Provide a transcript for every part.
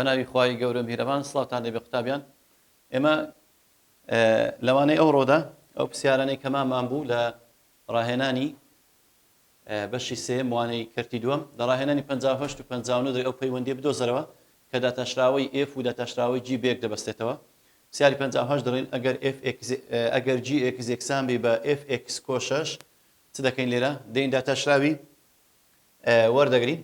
بەناوی خوای گەورە میهرەبان سڵاوتان لێبێ قوتابیان ئێمە لەوانەی ئەوڕۆدا ئەو پرسیارانەی کەمامان بوو لە ڕاهێنانی بەشی سێم وانەی کردی دووەم لە ڕاهێنانی 58 و 59 ئەو پەیوەندیە بدۆزەرەوە کە داتاشراوەی F و داتاشراوەی G بێک دەبەستێتەوە. پرسیاری 58 دەڵێن ئەگەر Gx یەکسان بێ بە Fx کۆشەش چ دەکەین لێرە؟ دەین داتاشراوی وەردەگرین،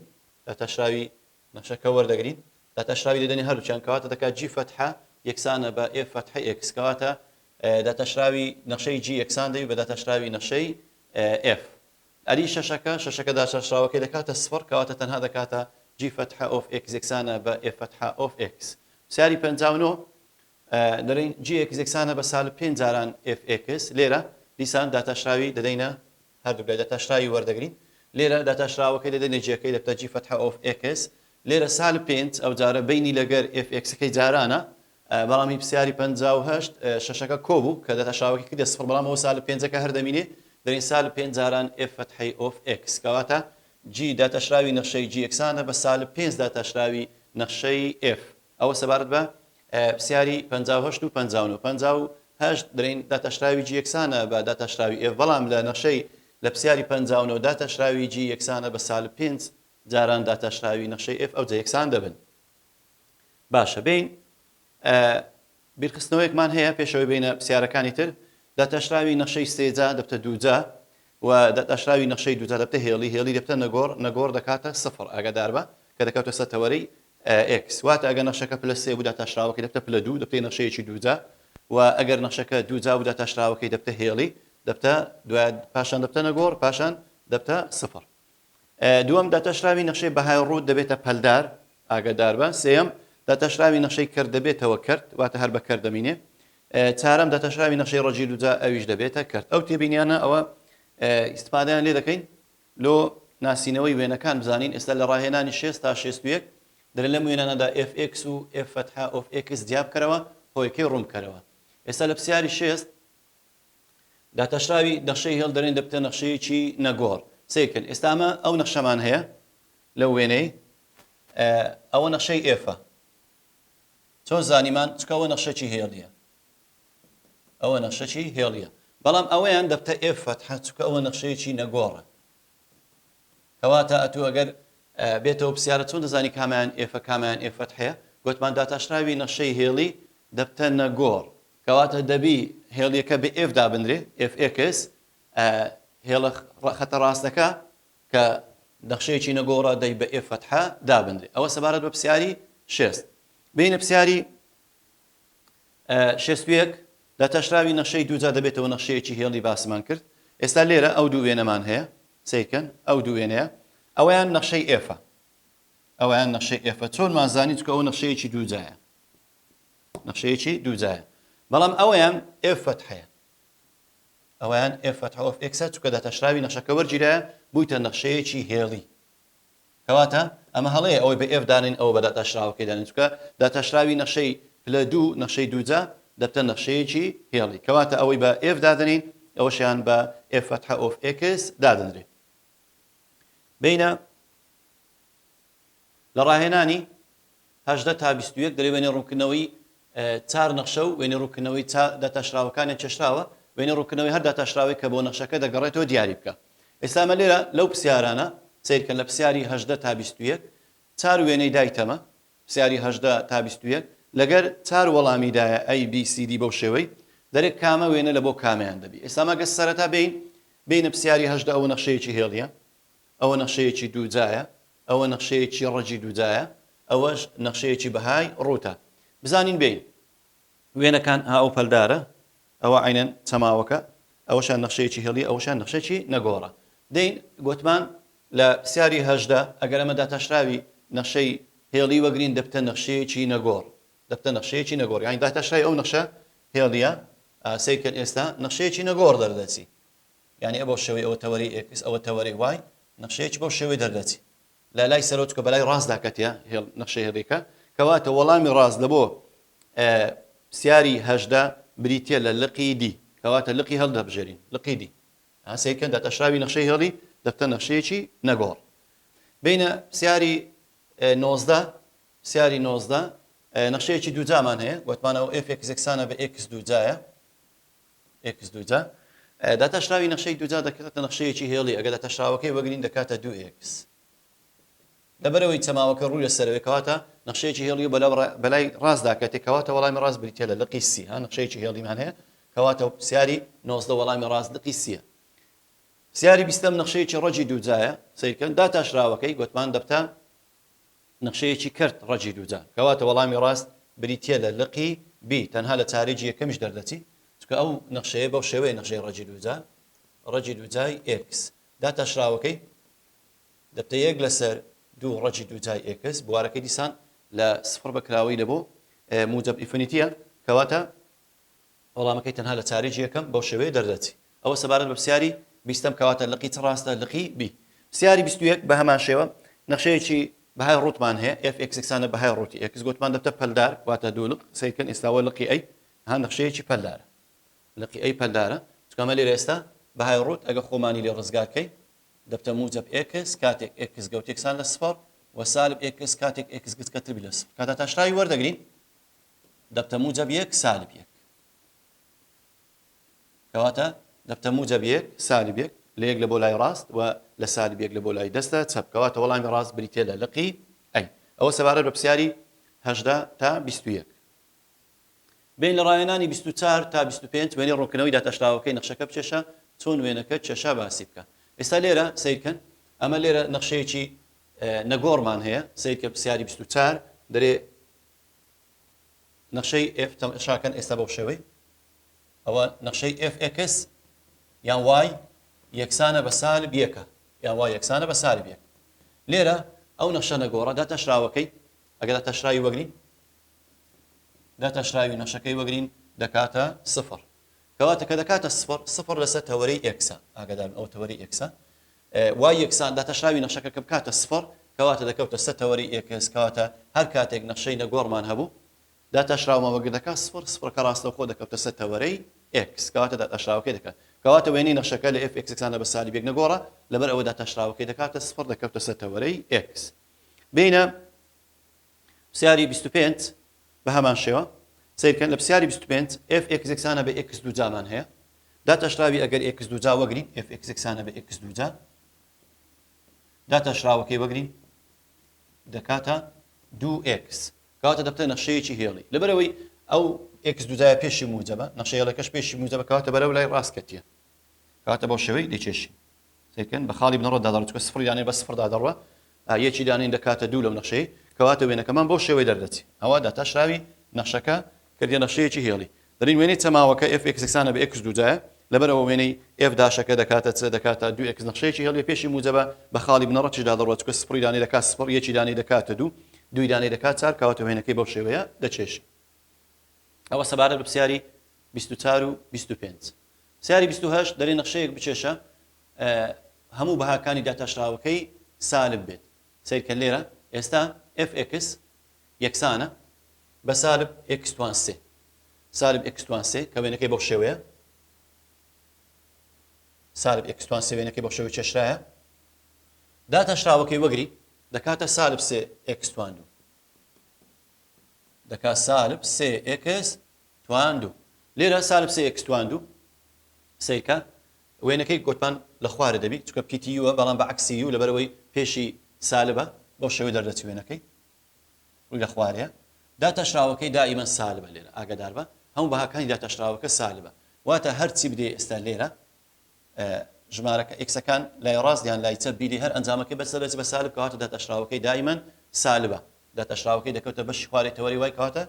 داتاشراوی نەخشەکە وەردەگرین، داتاشراوی دەدەنی هەردووچیان کەواتە دەکات G فەتحە یەکسانە بە F فەتحە X کەواتە داتاشراوی نەخشەی G یەکسان دەوی بە داتاشراوی نەخشەی F. ئەری شەشەکە داتاشراوەکەی دەکاتە سفر کەواتە تەنها دەکاتە G فەتحە of X یەکسانە بە F فەتحە of X. پرسیاری 59 دەڵێن Gx یەکسانە بە سالب 5 جاران Fx لێرە دیسان داتاشراوی دەدەینە هەردوو داتاشراوی وەردەگرین لێرە داتاشراوەکەی دەدەینە جێکەی دەبتە G فەتحە of X لێرە سالب 5 ئەو جارە بینی لەگەر Fxەکەی جارانە بەڵامی پرسیاری 58 شەشەکە کۆبوو کە داتاشراوەکەی کردە سفر بەڵام ئەو سالب 5ەکە هەردەمینێ دەرین سالب 5 جاران F فەتحەی of X کەواتە G داتاشراوی نەخشەی G یەکسانە بە سالب 5 داتاشراوی نەخشەی F. ئەوە سەبارەت بە پرسیاری 58 و 58 دەرین داتاشراوی G یەکسانە بە داتاشراوی F بەڵام لە نەخشەی لە پرسیاری 59 داتاشراوی G یەکسانە بە سالب 5 جاران داتاشراوی نەخشەی F ئەو جە یەکسان دەبن. باشە بین بیرخستنەوەیەکمان هەیە پێشەوەی بینە پرسیارەکانی تر داتاشراوی نەخشەی سێجا دەبتە دووجا و داتاشراوی نەخشەی دووجا دەبتە هێڵی دەبتە نەگۆڕ دەکاتە سفر ئاگادار بە کە دەکاتە سەتەوەرەی X واتە ئەگەر نەخشەکە پلە سێ بوو داتاشراوەکەی دەبتە پلە دوو دەبتە نەخشەیەکی دووجا و ئەگەر نەخشەکە دووجا بوو داتاشراوەکەی دەبتە هێڵی دەبتە پاشان دەبتە نەگۆڕ پاشان دەبتە سفر. دووەم داتاشراوی نەخشەی بەهای ڕوود دەبێتە پەلدار ئاگادار بە. سێەم داتاشراوی نەخشەی کرد دەبێتەوە کرد واتە هەر بە کرد دەمینێ. چارەم داتاشراوی نەخشەی ڕەجی دووجا ئەویش دەبێتە کرد. ئەو تێبینیانە ئەوە ئیستفادەیان لێ دەکەین لۆ ناسینەوەی وێنەکان بزانین. ئێستا لە ڕاهێنانی 6 تا 61 دەرێن لەم وێنانەدا Fx و F فەتحە of X دیاب بکەرەوە هۆیەکەی ڕوون بکەرەوە. ئێستا لە پرسیاری 6 داتاشراوی نەخشەی هێڵ دەرێن دەبتە نەخشەیەکی نەگۆڕ. سێکن ئێستامە ئەو نەخشەمان هەیە لەو وێنەی ئەوە نەخشەی Fە چۆن زانیمان چکەوە نەخشەکی هێڵیە ئەوە نەخشەکی هێڵیە بەڵام ئەوەیان دەبتە F فەتحە چکە ئەوە نەخشەیەکی نەگۆڕە کەواتە ئەتو ئەگەر بێتەوە پرسیارە چۆن دەزانی کامیان F کامیان F فەتحەیە گوتمان داتاشراوی نەخشەی هێڵی دەبتە نەگۆڕ کەواتە دەبی هێڵیەکە بە F دابنرێ Fx هێڵە خەتە ڕاستەکە کە نەخشەیەکی نەگۆڕە دەی بە F فەتحە دابنرێ. ئەوە سەبارەت بە پرسیاری 6. بینە پرسیاری 61 داتاشراوی نەخشەی دووجا دەبێتەوە نەخشەیەکی هێڵی باسمان کرد. ئێستا لێرە ئەو دوو وێنەمان هەیە سیکەن ئەو دوو وێنەیە ئەویان نەخشەی Fە ئەویان نەخشەی Fە چۆنمان زانیت کە ئەو نەخشەیەکی دووجایە نەخشەیەکی دووجایە بەڵام ئەویان F فەتحەیە ئەویان F فەتحە of X چکە داتاشراوی نەخشەکە وەرگیرایە بوویتە نەخشەیەکی هێڵی کەواتە ئەمە هەڵەیە ئەوەی بە F دانین ئەوە بە داتاشراوەکەی دانین چکە داتاشراوی نەخشەی پلە دوو نەخشەی دووجا دەبتە نەخشەیەکی هێڵی کەواتە ئەوەی بە F دادنین ئەوەشیان بە F فەتحە of X دادنرێ. بینە لە ڕاهێنانی 18 تا 21 دەڵێ وێنەی ڕوونکردنەوەی چار نەخشە و وێنەی ڕوونکردنەوەی داتاشراوەکانی چێشراوە وێنەی ڕوونکردنەوەی هەر داتاشراوەی کە بۆ نەخشەکە دەگەڕێتەوە دیاری بکە. ئێستامە لێرە لەو پرسیارانە سیرکەن لە پرسیاری 18 تا 21 چار وێنەی دایتەمە پرسیاری 18 تا 21 لەگەر چار وەڵامیدایە ABCD بەو شێوەی دەرێک کامە وێنە لە بۆ کامیان دەبی. ئێستامە گەس سەرەتا بینە پرسیاری 18 ئەوە نەخشەیەکی هێڵیە ئەوە نەخشەیەکی دووجایە ئەوە نەخشەیەکی ڕەجی دووجایە ئەوەش نەخشەیەکی بەهای ڕووتە. بزانین بین وێنەکان ئەو پەلدارە ئەوە عینەن چەماوەکە ئەوەشان نەخشەیەکی هێڵی ئەوەشان نەخشەیەکی نەگۆڕە. دەین گوتمان لە پرسیاری 18 ئەگەر ئەمە داتاشراوی نەخشەی هێڵی وەگرین دەبتە نەخشەیەکی نەگۆڕ دەبتە نەخشەیەکی نەگۆڕ یعنی داتاشراوی ئەو نەخشە هێڵیە سیرکەن ئێستا نەخشەیەکی نەگۆڕ دەردەچی یعنی ئەوە شێوەی ئەوە تەوەری X ئەوە تەوەری Y نەخشەیەکی بەو شێوەی دەردەچی لە لای سەرۆچکە بەلای ڕاستدا کەتیە نەخشەی هێڵیەکە کەواتە وەڵامی ڕاست لە بۆ پرسیاری 18 بریتە لە لقی دی کەواتە لقی هەڵدەبژێرین لقی دی سیرکەن داتاشراوی نەخشەی هێڵی دەبتە نەخشەیەکی نەگۆڕ. بینە پرسیاری 19 پرسیاری 19 نەخشەیەکی دووجامان هەیە گوتمانەوە f(x) یەکسانە بە x دووجایە x دووجا داتەشراوی نەخشەی دووجا دەکاتە نەخشەیەکی هێڵی ئەگەر داتەشراوەکەی وەگرین دەکاتە 2x لەبەرەوەی چەماوەکە ڕووی لەسەرەوەی کەواتە نەخشەیەکی هێڵی بەلای ڕاستدا کاتێک کەواتە وەڵامی ڕاست بریتە لە لقی سی ها نەخشەیەکی هێڵیمان هەیە کەواتە پرسیاری 19 وەڵامی ڕاست لقی سیە پرسیاری 20 نەخشەیەکی ڕەجی دووجایە سیرکەن داتەشراوەکەی گوتمان دەبتە نەخشەیەکی کرد ڕەجی دووجا کەواتە وەڵامی ڕاست بریتە لە لقی بی تەنها لە چارەیەکی یەکەمیش دەردەچی چکە ئەو نەخشەیە بەو شێوەیە نەخشەی ڕەجی دووجای x داتەشراوەکەی دەبتە 1 لەسەر 2 ڕەجی دووجای x بوارەکەی دیسان لە سفر بەکراوەی لەبۆ موجب ئینفینیتیە کەواتە وەڵامەکەی تەنها لە چارەیەکی یەکەم بەو شێوەیە دەردەچی ئەوە سەبارەت بە پرسیاری 20 کەواتە لقی چ ڕاستە لقی بی پرسیاری 21 بە هەمان شێوە نەخشەیەکی بەهای ڕوتمان هەیە f(x) یەکسانە بەهای ڕوتی x گوتمان دەبتە پەلدار واتە دوولق سیرکەن ئێستاوە لقی ئەی ها نەخشەیەکی پەلدارە لقی ئەی پەلدارە چکەمە لێرە ئێستا بەهای ڕوت ئەگە خۆمانی لێ ڕزگارکەی دەبتە موجب x کاتێک x گەوت یەکسان لە سفر و سالب x کاتێک x گچکەتر بی لە سفر کاتە تاشرایی وەردەگرین دەبتە موجب 1 سالب 1 کەواتە دەبتە موجب 1 سالب 1 لە 1 لە بۆ لای ڕاست و لە سالب 1 لە بۆ لای دەستە چەپ کەواتە وەڵامی ڕاست بریتێ لە لقی ئەی ئەوە سەبارەت بە پرسیاری 18 تا 21 بین لە ڕایەنانی 24 تا 25 وێنەی ڕوونکردنەوەی داتەشراوەکەی نەخشەکە بچێشە چۆن وێنەکە کێشە باسی بکە ئێستا لێرە سیرکەن ئەمە لێرە نەخشەیەکی نەگۆڕمان هەیە سیرکە پرسیاری 24 دەرێ نەخشەی f تەماشاکەن ئێستا بەو شێوەی ئەوە نەخشەی f(x) یان y یەکسانە بە سالب 1 یان y یەکسانە بە سالب 1 لێرە ئەو نەخشە نەگۆڕە داتەشراوەکەی ئەگەر داتەشراوی وەگرین داتەشراوی نەخشەکەی وەگرین دەکاتە سفر کەواتە کە دەکاتە سفر لەسەر تەوەرەی x ئاگادار ئەو تەوەرەی x y یەکسان داتەشراوی نەخشەکە کە بکاتە سفر کەواتە دەکەوتە سەر تەوەرەی x کەواتە هەر کاتێک نەخشەی نەگۆڕمان هەبوو داتەشراومە وەگر دەکات سفر کە ڕاستەوخۆ دەکەوتە سەر تەوەرەی x کەواتە داتەشراوەکەی دەکات کەواتە وێنەی نەخشەکە لە f(x) یەکسانە بە سالب 1 نەگۆڕە لەبەر ئەوە داتەشراوەکەی دەکاتە سفر دەکەوتە سەر تەوەرەی x بینە پرسیاری 25 بە هەمان شێوە سیرکەن لە پرسیاری 25 f(x) یەکسانە بە x دووجامان هەیە داتەشراوی ئەگەر x دووجا وەگرین f(x) یەکسانە بە x دووجا داتەشراوەکەی وەگرین دەکاتە 2x کەواتە دەبتە نەخشەیەکی هێڵی لەبەرەوەی ئەو x دووجایە پێشی موجبە نەخشە هێڵەکەش پێشی موجبە کەواتە بەرەو لای ڕاستکەتیە کەواتە بەو شێوەی دەیکێشین سیرکەن بە خاڵی بنەڕۆ دادەڕێت چکە سفر دانێ بە سفر دادەڕوە یەکی دانین دەکاتە 2 لەو نەخشەی کەواتە وێنەکەمان بەو شێوەی دەردەچی ئەوە داتەشراوی نەخشەکە کردە نەخشەیەکی هێڵی دەرین وێنەی چەماوەکە f(x) یەکسانە بە x دووجایە لەبەرەوە وێنەی f داشەکە دەکاتە چ دەکاتە 2x نەخشەیەکی هێڵی پێشی موجبە بە خاڵی بنەڕەتی دادەڕوە چکە سفر دانێ دەکات سفر یەکی دانێ دەکاتە 2 دوی دانێ دەکات 4 کەواتە وێنەکەی بەو شێوەیە دەچێشی ئەوە سەبارەت بە پرسیاری 24 و 25 پرسیاری 28 دەرێ نەخشەیەک بچێشە هەموو بەهاکانی داتەشراوەکەی سالب بێت سیرکە لێرە ئێستا f(x) یەکسانە بە سالب x(3) سالب x(3) کە وێنەکەی بەو شێوەیە سالب x(3) وێنەکەی بەو شێوەی چێشرایە داتەشراوەکەی وەگری دەکاتە سالب 3x(2) دەکات سالب 3x(2) لێرە سالب 3x(2) سیرکە وێنەکەی گوتمان لە خوارە دەبی چکە پیتیوە بەڵام بە عکسی و لەبەرەوەی پێشی سالبە بۆ شێوەی دەردەچی وێنەکەی ڕووی لە خوارەیە داتەشراوەکەی دائیمەن سالبە لێرە ئاگادار بە هەموو بەهاکانی داتەشراوەکە سالبە واتە هەرچی بدێ ئێستا لێرە ژمارەکە ئێکسەکان لای ڕاست یان لای چەپ بیری هەر ئەنجامەکەی بەسەرەچ بە سالب کەواتە داتەشراوەکەی دائیمەن سالبە داتەشراوەکەی دەکەوتە بەشی خوارەی تەوەری وای کەواتە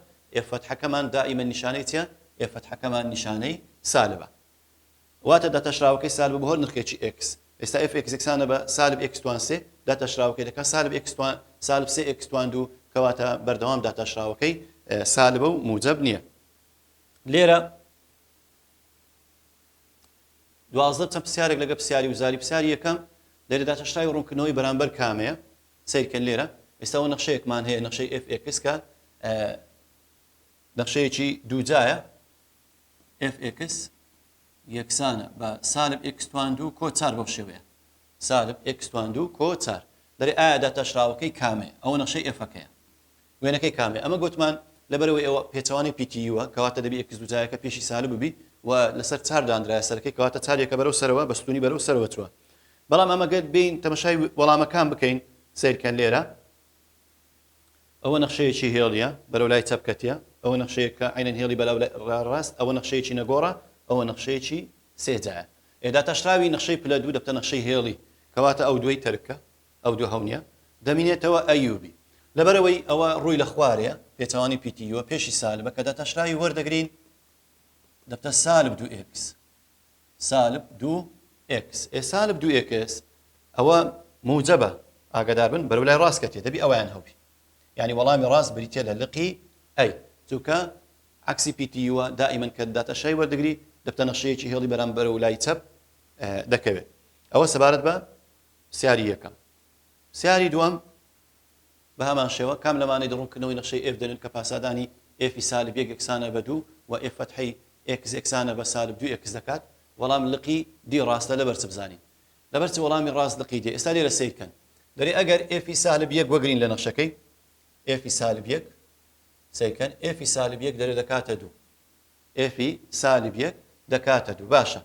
f فتحەکەمان دائیمەن نیشانەی چییە f فتحەکەمان نیشانەی سالبە واتە داتەشراوەکەی سالب بە هەر نرخێکی x ئێستا f(x) یەکسانە بە سالب x(3) داتەشراوەکەی دەکات سالب x(2) سالب 3x(2) کەواتە بەردەوام داتەشراوەکەی سالبە و موجب نییە لێرە دوازدە چەند پرسیارێک لەگە پرسیاری وزاری پرسیاری یەکەم لێرە داتەشراوی ڕوونکردنەوەی بەرامبەر کامەیە سیرکەن لێرە ئێستا ئەوە نەخشەیەکمان هەیە نەخشەی f(x) کە نەخشەیەکی دووجایە f(x) یەکسانە بە سالب x(2) کۆ 4 بەو شێوەیە سالب x(2) کۆ 4 دەرێ ئایا داتەشراوەکەی کامەیە ئەوە نەخشەی f-ەکەیە وێنەکەی کامێ ئەمە گوتمان لەبەرەوەی ئەوە پێچەوانی پیتیوە کەواتە دەبی ئەکس دوجایەکە پێشی سالب ببی و لەسەر چار دانرایە سەرەکەی کەواتە چارێکە بەرەو سەرەوە بەستونی بەرەو سەرەوە چووە بەڵام ئەمە گەت بین تەماشای وەڵامەکان بکەین سیرکەن لێرە ئەوە نەخشەیەکی هێڵیە بەرەو لای چەپکەتیە ئەوە نەخشەیەکە عینەن هێڵی بەلاو ڕاست ئەوە نەخشەیەکی نەگۆڕە ئەوە نەخشەیەکی سێجایە ئێدا تەشراوی نەخشەی پلە دوو دەبتە نەخشەی هێڵی کەواتە ئەو دوای تەرکە ئەو دوو هەونیە دەمینێتەوە ئەیوبی لەبەرەوەی ئەوە ڕووی لە خوارەیە پێچەوانی پیتیوە پێشی سالبە کە دەتەشراوی وەردەگرین دەبتە سالب دوو ئێکس سالب دوو ئێکس سالب دوو ئێکس ئەوە موجبە ئاگادار بن بەرەو لای ڕاستکەتێ دەبی ئەویان هەوبی یعنی وەڵامی ڕاست بریتێ لە لقی ئەی چونکە عکسی پیتیوە دائیمەن کە داتەشای وەردەگری دەبتە نەخشەیەکی هێڵی بەرامبەر و لای چەپ دەکەوێت ئەوە سەبارەت بە سیاری یەکەم سیاری دووەم بە هەمان شێوە کام لەمانەی دڕوونکردنەوەی نەخشەی ئف دەنێت کە پاسادانی ئفی سالب یەک ئەکسانە بە دوو و ئف فەتحەی ئێکس ئەکسانە بە سالب دوو ئێکس دەکات وەڵام لقی دی ڕاستە لەبەر چ بزانین لەبەر چ وەڵامی ڕاست لقی دی ئێستا لێرە سیرکەن دەرێ ئەگەر ئفی سالب یەک وەگرین لە نەخشەکەی ئفی سالب یەک سیرکەن ئفی سالب یەک دەرێ دەکاتە دوو ئفی سالب یەک دەکاتە دوو باشە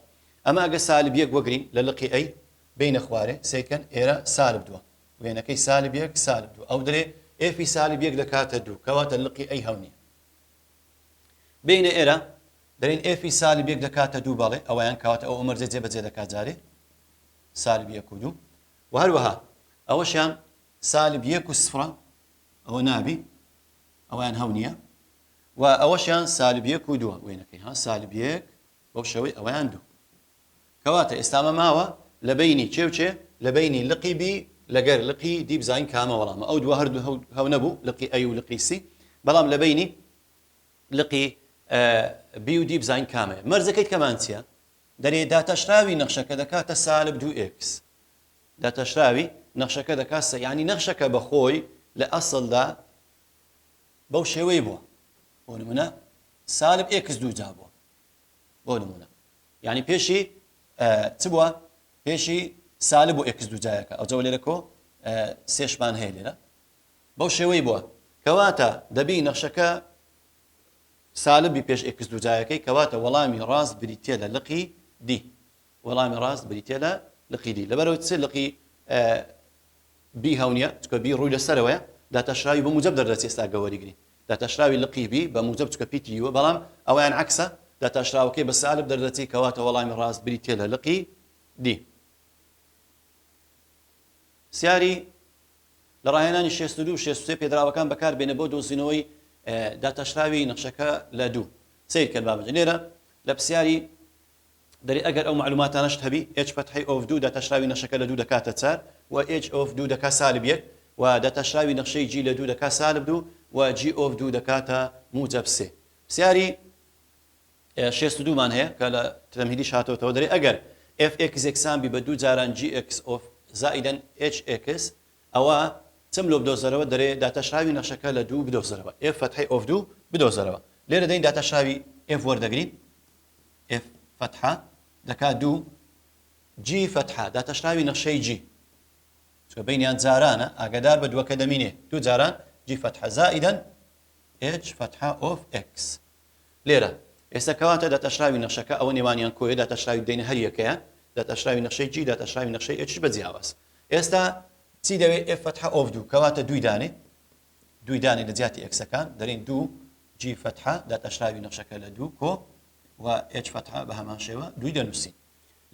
ئەمە ئەگە سالب یەک وەگرین لە لقی ئەی بینە خوارێ سیرکەن ئێرە سالب دووە وێنەکەی سالب یەک سالب دوو ئەو دەرێ ئفی سالب یەک دەکاتە دوو کەواتە لقی ئەی هەونیە بینە ئێرە دەرێن ئفی سالب یەک دەکاتە دوو بەڵێ ئەویان کەواتە ئەو ئەمەرجە جێبەجێ دەکات جارێ سالب یەک و دوو و هەروەها ئەوەشیان سالب یەک و سفرە ئەوە نابی ئەویان هەونیە و ئەوەشیان سالب یەک و دووە وێنەکەی ها سالب یەک بەو شەوەی ئەویان دوو کەواتە ئێستامە ماوە لە بینی چێ و چێ لە بینی لقی بی لەگەر لقی دی بزانین کامە وەڵامە ئەو دووە هەردوو هەو نەبوو لقی ئەی و لقی سی بەڵام لە بینی لقی بی و دی بزانین کامەیە مەرجەکەی کەمان چییە دەرێ داتەشراوی نەخشەکە دەکاتە سالب دوو ئێکس داتەشراوی نەخشەکە دەکاتە یعنی نەخشەکە بە خۆی لە ئەسڵدا بەو شێوەی بووە بۆ نمونە سالب ئێکس دوو جا بووە بۆ نمونە یعنی پێشی چ بووە پێشی سالب و ئێکس دوو جایەکە ئەو جەوە لێرە کۆ سێشمان هەیە لێرە بەو شێوەی بووە کەواتە دەبی نەخشەکە سالبی پێش ئێکس دوو جایەکەی کەواتە وەڵامی ڕاست بریتێ لە لقی دی وەڵامی ڕاست بریتێ لە لقی دی لەبەرەوە چ لقی بی هەونیە چکە بی ڕووی لەسەرەوەیە داتەشراوی بە موجب دەردەچێت ئێستا گەوەریگری داتەشراوی لقی بی بە موجب چکە پیتیوە بەڵام ئەویان عەکسە داتەشراوەکەی بە سالب دەردەچێت کەواتە وەڵامی ڕاست بریتێ لە لقی دی سیاری لە ڕاهێنانی 62 و 63 پێدراوەکان بەکار بێنە بۆ دۆزینەوەی داتەشراوی نەخشەکە لە دوو سیرکەن بابەجە لێرە لە پرسیاری دەری ئەگەر ئەو معلوماتانەشت هەبی h فتحی ئۆف دوو داتەشراوی نەخشەکە لە دوو دەکاتە چار و h ئۆف دوو دەکات سالب یەک و داتەشراوی نەخشەی g لە دوو دەکات سالب دوو و g ئۆف دوو دەکاتە موجب سێ پرسیاری 62 مان هەیە کە لە تەمهیدیش هاتەوەتەوە دەری ئەگەر f x یەکسان بی بە دوو جاران g x ئۆف زائیدەن h x ئەوە چەم لۆ بدۆزەرەوە دەرێ داتەشراوی نەخشەکە لە دوو بدۆزەرەوە f فتحی ئۆف دوو بدۆزەرەوە لێرە دەین داتەشراوی f وەردەگرین f فتحە دەکات دوو g فتحە داتەشراوی نەخشەی g چکە بینیان جارانە ئاگادار بە دووەکە دەمینێ دوو جاران g فتحە زائیدەن h فتحە ئۆف x لێرە ئێستا کەواتە داتەشراوی نەخشەکە ئەوە نێوانیان کۆیە داتەشراوی دەینە هەر یەکەیە داتەشراوی نەخشەی g داتەشراوی نەخشەی h بە جیاواز ئێستا چی دەوێت f فتحە ئۆف دوو کەواتە دوی دانێ لە جیاتی ئەکسەکان دەرین دوو g فتحە داتەشراوی نەخشەکە لە دوو کۆ و h فتحە بە هەمان شێوە دوی دەنووسین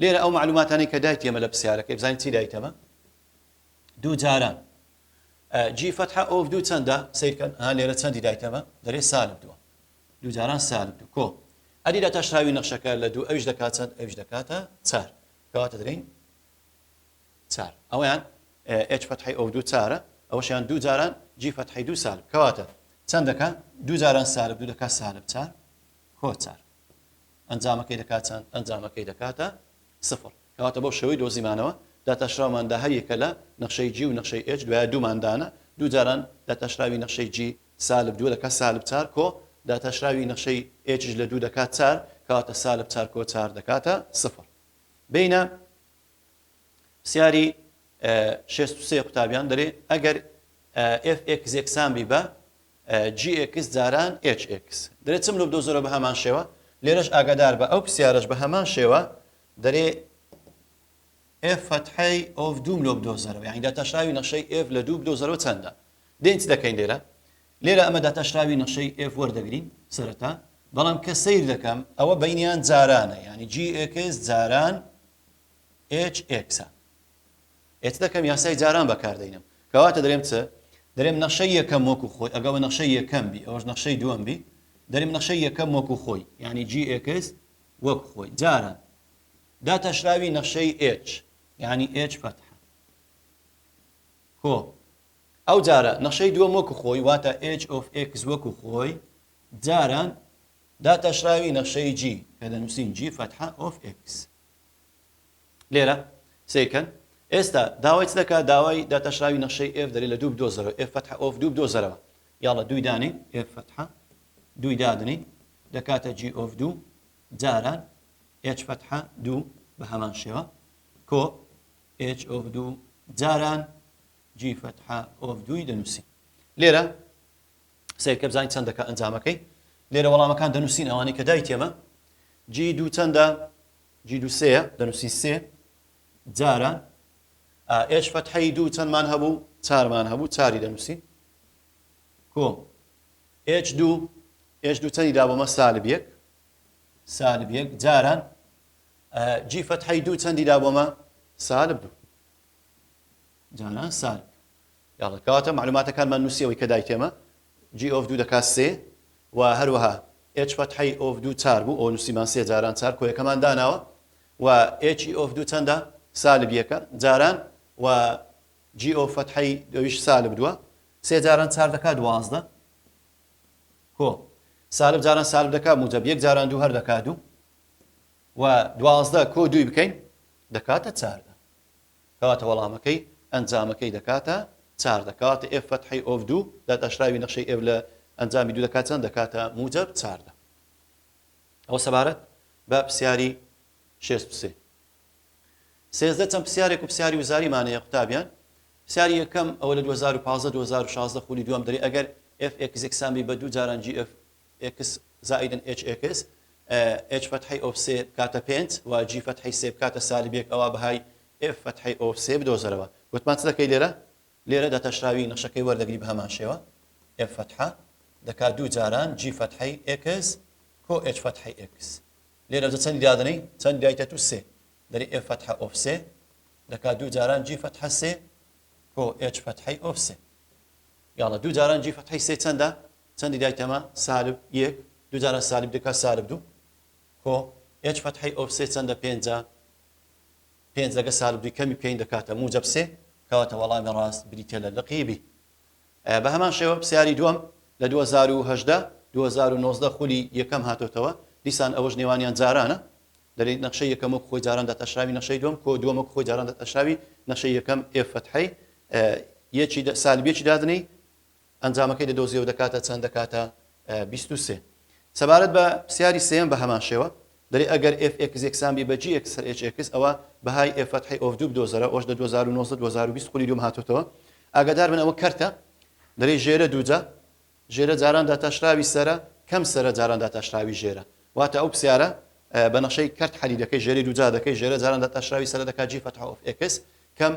لێرە ئەو معلوماتانی کە دایتێمە لە پرسیارەکە بزانین چی دایتەمە دوو جاران g فتحە ئۆف دوو چەندە سیرکەن لێرە چەندی دایتەمە دەرێ سالب دووە دوو جاران سالب دوو کۆ ئەدی داتەشراوی نەخشەکە لە دوو ئەوش دەکات چەند ئەوش دەکاتە چار کەواتە دەرین چار ئەویان h فتحی ئۆف دوو چارە ئەوەشیان دوو جاران g فتحی دوو سالب کەواتە چەند دەکات دوو جاران سالب دوو دەکات سالب چار کۆ چار ئەنجامەکەی دەکات چەند ئەنجامەکەی دەکاتە سفر کەواتە بۆ شەوەی دۆزیمانەوە داتەشراوماندا هەر یەکە لە نەخشەی g و نەخشەی h دوایە دووماندانە دوو جاران داتەشراوی نەخشەی g سالب دوو دەکات سالب چار کۆ داتەشراوی نەخشەی h لە دوو دەکات چار کەواتە سالب چار کۆ چار دەکاتە سفر بینە سیاری 63 قوتابیان دەرێ ئەگەر f x یەکسان بی بە GX جاران HX دەرێت چم لە دۆزەرە بە هەمان شێوە لێرەش ئاگادار بە ئەو پرسیارەش بە هەمان شێوە دەرێ F فتحەی ئۆف دوم لۆ بدۆزەرەوە یعنی داتاشراوی نەخشەی F لە دوو بدۆزەرەوە چەندە دێن چ دەکەین لێرە ئەمە داتاشراوی نەخشەی F وەردەگرین سەرەتا بەڵام کە سیر دەکەم ئەوە بەینیان جارانە یعنی GX جاران HX ئێت دەکەم یاسای جاران بەکاردەینم کەواتە دەرێم چ دەرێم نەخشەی یەکەم وەکو خۆی ئەگەوە نەخشەی یەکەم بی ئەوەش نەخشەی دووەم بی دەرێم نەخشەی یەکەم وەکو خۆی یعنی GX وەکو خۆی جاران داتاشراوی نەخشەی H یعنی H فتحە کۆ ئەو جارە نەخشەی دووەم وەکو خۆی واتە H of X وەکو خۆی جاران داتاشراوی نەخشەی G کە دەنووسین G فتحە of X لێرە سێکەن ئێستا داوای چ دەکات داوای داتاشراوی نەخشەی F دەرێت لە دوو بدۆزەرەوە F فتحە of دوو بدۆزەرەوە یاڵە دووی دانی F فتحە دووی دادنی دەکاتە G of دوو جاران H فتحە دوو بە هەمان شێوە کۆ H of دوو جاران G فتحە of دووی دەنووسین لێرە سێکە بزانین چەند دەکات ئەنجامەکەی لێرە وەڵامەکان دەنووسین ئەوانەی کە دای تێمە G دوو چەندە G دوو سێیە دەنووسین سێ جاران H فتحەی دوو چەندمان هەبوو چارمان هەبوو چاری دەنووسین کۆ H دوو چەندی دابۆمە سالب یەک جاران G فتحەی دوو چەندی دابۆمە سالب دوو جاران سالب یاڵە کەواتە معلوماتەکانمان نووسیەوەی کە دای تێمە G of دوو دەکات سێ و هەروەها H فتحەی of دوو چار بوو ئەو نووسیمان سێ جاران چار کۆیەکەمان داناوە و H of دوو چەندە سالب یەکە جاران و G of فتحەی دویش سالب دووە سێ جاران چار دەکات دوازدە کۆ سالب جاران سالب دەکات موجب یەک جاران دوو هەر دەکات دوو و دوازدە کۆ دووی بکەین دەکاتە چاردە کەواتە وەڵامەکەی ئەنجامەکەی دەکاتە چاردە کەواتە F فتحەی of دوو داتاشراوی نەخشەی F لە ئەنجامی دوو دەکات چەند دەکاتە موجب چاردە ئەوە سەبارەت بە پرسیاری 63 سێزدە چەند پرسیارێک و پرسیاری وزاریمانەیە قوتابیان پرسیاری یەکەم ئەوە لە 2015-2016 خولی دووەم دەری ئەگەر FX یەکسان بی بە دوو جاران GFX زائیدن HX H فتحەی of سێ بکاتە 5 و G فتحەی سێ بکاتە سالب یەک ئەوە بەهای F فتحەی of سێ بدۆزەرەوە گوتمان چ دەکەی لێرە داتاشراوی نەخشەکەی وەردەگری بە هەمان شێوە F فتحە دەکات دوو جاران G فتحەی X کۆ H فتحەی X لێرە چەندی دادنەی چەند دایتە تو سێ دەری F فتحە of سێ دەکات دوو جاران G فتحە سێ کۆ H فتحەی of سێ یاڵە دوو جاران G فتحەی سێ چەندە چەندی دایتەمە سالب یەک دوو جاران سالب دەکات سالب دوو کۆ H فتحەی of سێ چەندە پێنجە پێنج لەگە سالب دووی کەمی بکەین دەکاتە موجب سێ کەواتە وەڵامی ڕاست بریتە لە لقیبی بە هەمان شێوە پرسیاری دووەم لە 2018 خولی یەکەم هاتۆتەوە دیسان ئەوەش نێوانیان جارانە دەری نەخشەی یەکەم وەکو خۆی جاران داتاشراوی نەخشەی دووەم کۆ دووەم وەکو خۆی جاران داتاشراوی نەخشەی یەکەم F فتحەی یەکی سالبیەکی دادنەی ئەنجامەکەی دەدۆزیەوە دەکاتە چەند دەکاتە 23 سەبارەت بە پرسیاری سێم بە هەمان شێوە دەری ئەگەر FX یەکسان بی بە GX سەر HX ئەوە بەهای F فتحەی of دوو بدۆزەرە ئەوەش لە 2019-2020 خولی دووەم هاتۆتەوە ئاگادار بن ئەوە کەرتە دەری ژێرە دووجە ژێرە جاران داتاشراوی سەرە کەم سەرە جاران داتاشراوی ژێرە واتە ئەو پرسیارە بە نەخشەی کەرت حەلی دەکەی ژێری دووجا دەکەی ژێرە جاران داتاشراوی سەرە دەکات G فتحە of X کەم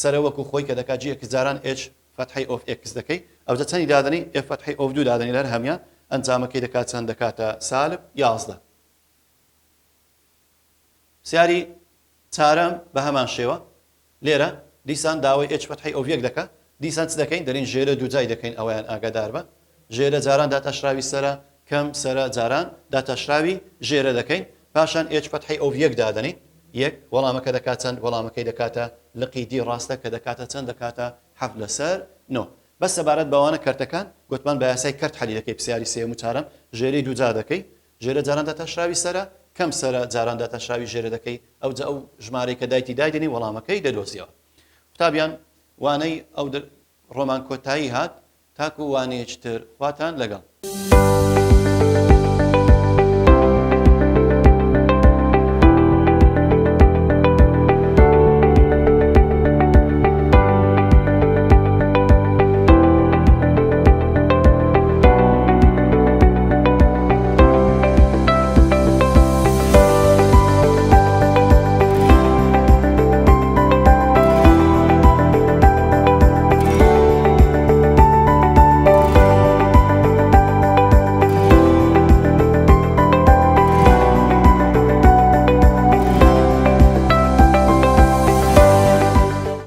سەرە وەکو خۆی کە دەکات GX جاران H فتحەی of X دەکەی ئەوجە چەندی دادنی F فتحەی of دوو دادنی لەر هەمیان ئەنجامەکەی دەکات چەند دەکاتە سالب 11 پرسیاری چارەم بە هەمان شێوە لێرە دیسان داوای H فتحەی of یەک دەکات دیسان چ دەکەین دەرین ژێرە دووجای دەکەین ئەویان ئاگادار بە ژێرە جاران داتاشراوی سەرە کەم سەرە جاران داتاشراوی ژێرە دەکەین پاشان H فتحەی of یەک دادنی یەک وەڵامەکە دەکات چەند وەڵامەکەی دەکاتە لقیدی ڕاستە کە دەکاتە چەند دەکاتە 7 لەسەر 9 بەس سەبارەت بەوانە کەرتەکان گوتمان بە یاسای کەرت حەلی دەکەی پرسیاری سێم و چارەم ژێرەی دووجا دەکەی ژێرە جاران داتاشراوی سەرە کەم سەرە جاران داتاشراوی ژێرە دەکەی ئەوجە ئەو ژمارەی کە دایتی دایدنی وەڵامەکەی دەدۆزیەوە قوتابیان وانەی ئەو ڕۆمان کۆتایی هات تاکو وانەیەکی تر خواتان لەگەڵ